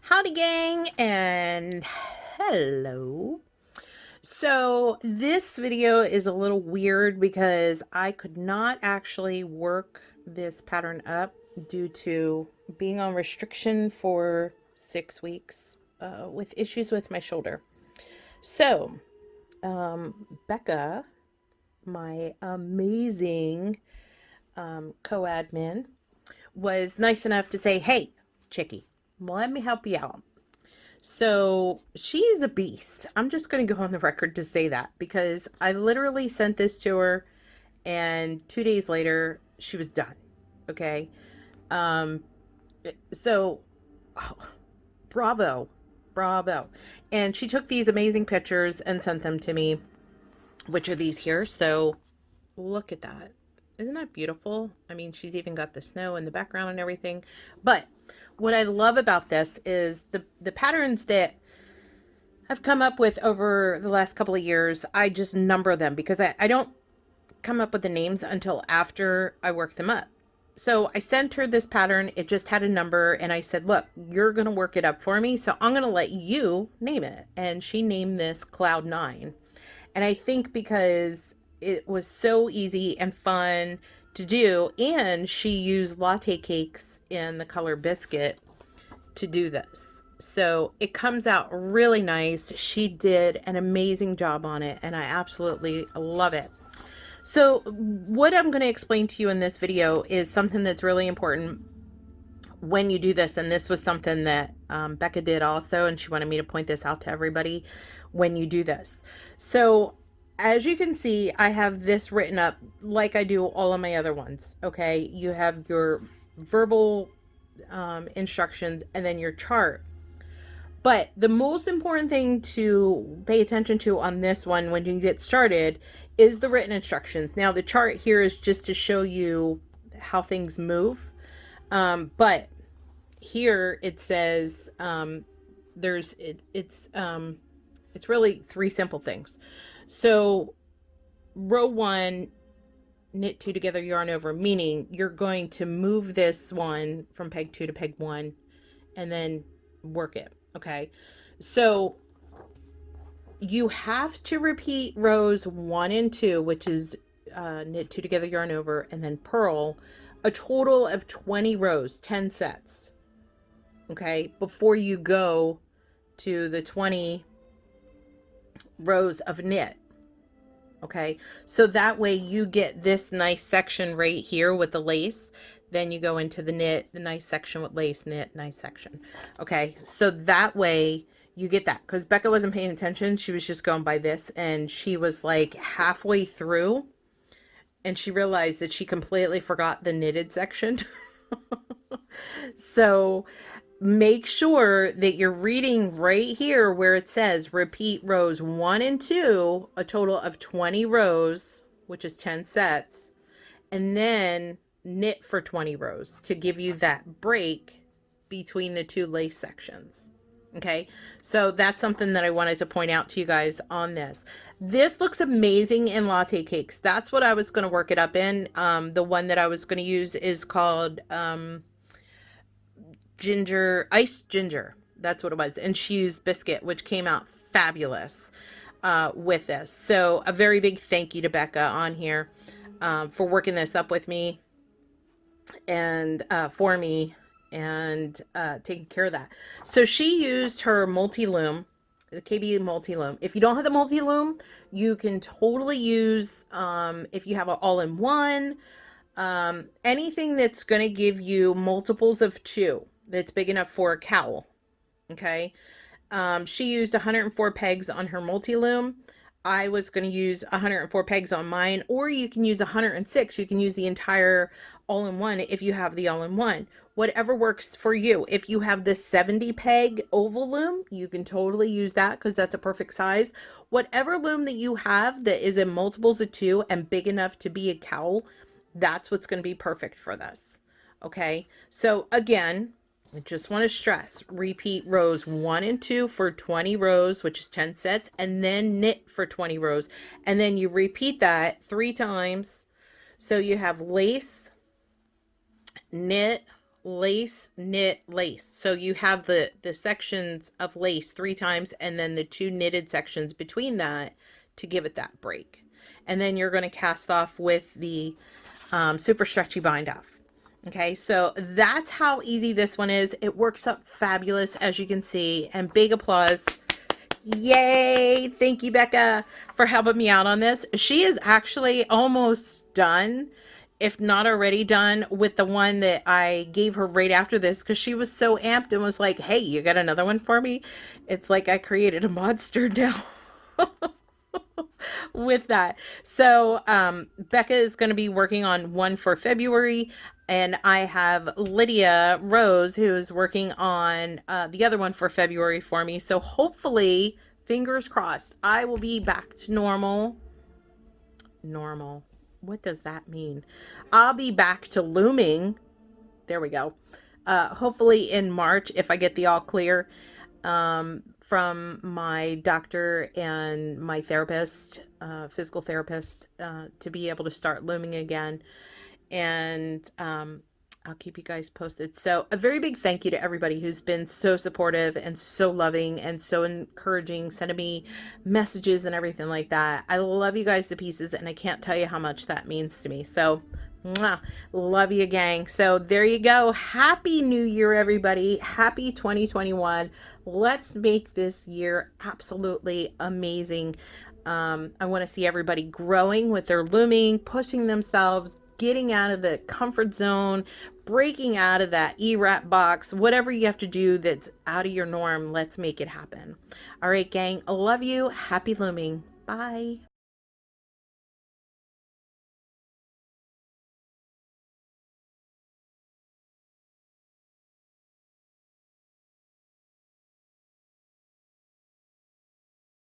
Howdy gang and hello. So this video is a little weird because I could not actually work this pattern up due to being on restriction for 6 weeks with issues with my shoulder. So Becca, my amazing co-admin, was nice enough to say, hey, Chickie, let me help you out. So she's a beast. I'm just going to go on the record to say that because I literally sent this to her and 2 days later she was done. Okay. Um, so oh, bravo, bravo. And she took these amazing pictures and sent them to me, which are these here. So look at that. Isn't that beautiful? I mean, she's even got the snow in the background and everything. But what I love about this is the patterns that I've come up with over the last couple of years. I just number them because I don't come up with the names until after I work them up. So I sent her this pattern. It just had a number and I said, look, you're going to work it up for me. So I'm going to let you name it. And she named this Cloud 9. And I think because it was so easy and fun to do, and she used latte cakes in the color biscuit to do this. So it comes out really nice. She did an amazing job on it, and I absolutely love it. So what I'm going to explain to you in this video is something that's really important when you do this, and this was something that Becca did also, and she wanted me to point this out to everybody when you do this. So as you can see, I have this written up like I do all of my other ones. Okay, you have your verbal instructions and then your chart. But the most important thing to pay attention to on this one when you get started is the written instructions. Now the chart here is just to show you how things move. But here it says it's really three simple things. So row 1, knit 2 together, yarn over, meaning you're going to move this one from peg 2 to peg 1 and then work it. Okay, so you have to repeat rows 1 and 2, which is knit 2 together, yarn over, and then purl a total of 20 rows, 10 sets. Okay, before you go to the 20 rows of knit. Okay, so that way you get this nice section right here with the lace. Then you go into the knit, the nice section with lace, knit, nice section. Okay, so that way you get that, because Becca wasn't paying attention. She was just going by this, and she was like halfway through and she realized that she completely forgot the knitted section. So make sure that you're reading right here where it says repeat rows 1 and 2, a total of 20 rows, which is 10 sets, and then knit for 20 rows to give you that break between the two lace sections. Okay, so that's something that I wanted to point out to you guys on this. This looks amazing in latte cakes. That's what I was going to work it up in. The one that I was going to use is called iced ginger. That's what it was. And she used biscuit, which came out fabulous with this. So a very big thank you to Becca on here for working this up with me and for me and taking care of that. So she used her multi-loom, the KB multi-loom. If you don't have the multi-loom, you can totally use, if you have an all-in-one, anything that's going to give you multiples of 2 that's big enough for a cowl. Okay. She used 104 pegs on her multi-loom. I was going to use 104 pegs on mine, or you can use 106. You can use the entire all-in-one if you have the all-in-one. Whatever works for you. If you have this 70 peg oval loom, you can totally use that because that's a perfect size. Whatever loom that you have that is in multiples of 2 and big enough to be a cowl, that's what's going to be perfect for this. Okay, so again, I just want to stress, repeat rows 1 and 2 for 20 rows, which is 10 sets, and then knit for 20 rows. And then you repeat that 3 times. So you have lace, knit, lace, knit, lace. So you have the sections of lace 3 times and then the 2 knitted sections between that to give it that break. And then you're going to cast off with the super stretchy bind off. Okay, so that's how easy this one is. It works up fabulous, as you can see, and big applause. Yay! Thank you, Becca, for helping me out on this. She is actually almost done, if not already done, with the one that I gave her right after this because she was so amped and was like, hey, you got another one for me? It's like I created a monster now. With that. So Becca is going to be working on one for February, and I have Lydia Rose who is working on the other one for February for me. So hopefully, fingers crossed, I will be back to normal. Normal. What does that mean? I'll be back to looming. There we go. Hopefully in March if I get the all clear from my doctor and my therapist, physical therapist, to be able to start looming again. And I'll keep you guys posted. So a very big thank you to everybody who's been so supportive and so loving and so encouraging, sending me messages and everything like that. I love you guys to pieces, and I can't tell you how much that means to me. So mwah, love you, gang. So there you go. Happy New Year, everybody. Happy 2021. Let's make this year absolutely amazing. I want to see everybody growing with their looming, pushing themselves, getting out of the comfort zone, breaking out of that E-wrap box, whatever you have to do that's out of your norm. Let's make it happen. All right, gang. I love you. Happy looming. Bye.